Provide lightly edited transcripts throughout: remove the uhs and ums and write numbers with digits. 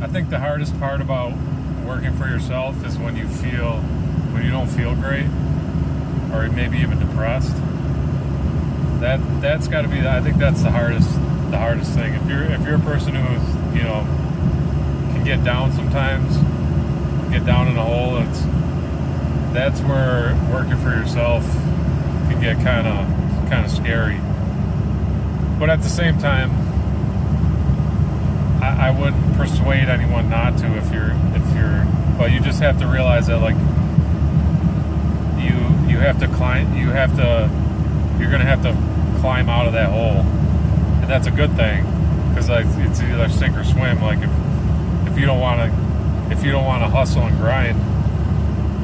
I think the hardest part about working for yourself is when you don't feel great, or maybe even depressed. That's got to be. I think that's the hardest thing. If you're a person who's can get down sometimes, get down in a hole, that's where working for yourself can get kind of scary. But at the same time, I wouldn't persuade anyone not to but you just have to realize that you have to climb, you're going to have to climb out of that hole, and that's a good thing, because it's either sink or swim. Like if you don't want to hustle and grind,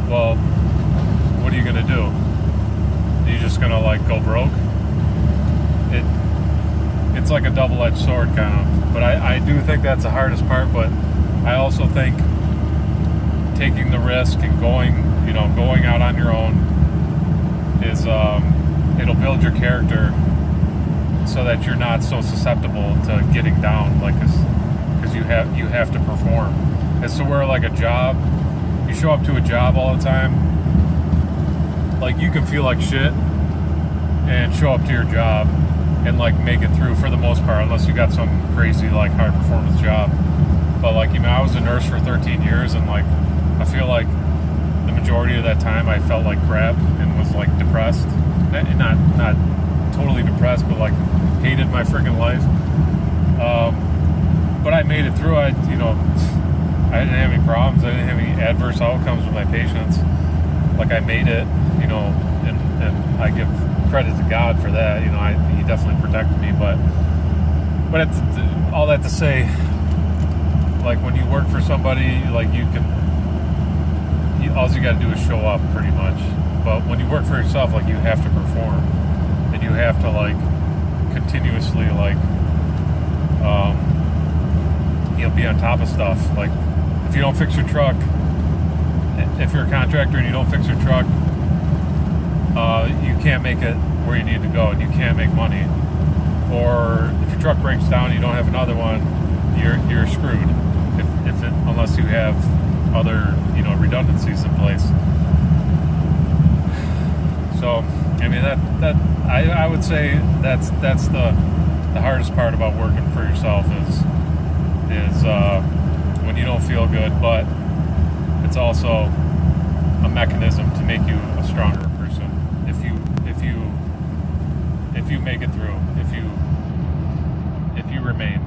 well, what are you going to do? Are you just going to go broke? It's like a double-edged sword kind of, but I do think that's the hardest part. But I also think taking the risk and going out on your own is it'll build your character so that you're not so susceptible to getting down, because you have to perform. As to where a job, you show up to a job all the time, you can feel like shit and show up to your job and make it through for the most part, unless you got some crazy hard performance job. But I was a nurse for 13 years, and I feel like the majority of that time I felt like crap and was depressed. Not totally depressed, but hated my freaking life. But I made it through. I didn't have any problems. I didn't have any adverse outcomes with my patients. I made it, and I give credit to God for that. He definitely protected me. But all that to say, when you work for somebody, all you got to do is show up, pretty much. But when you work for yourself, you have to perform, and you have to continuously be on top of stuff. If you don't fix your truck, if you're a contractor and you don't fix your truck, you can't make it where you need to go, and you can't make money. Or if your truck breaks down and you don't have another one, you're screwed. Unless you have other redundancies in place. So I would say that's the hardest part about working for yourself is when you don't feel good, but it's also a mechanism to make you a stronger person if you make it through, if you remain.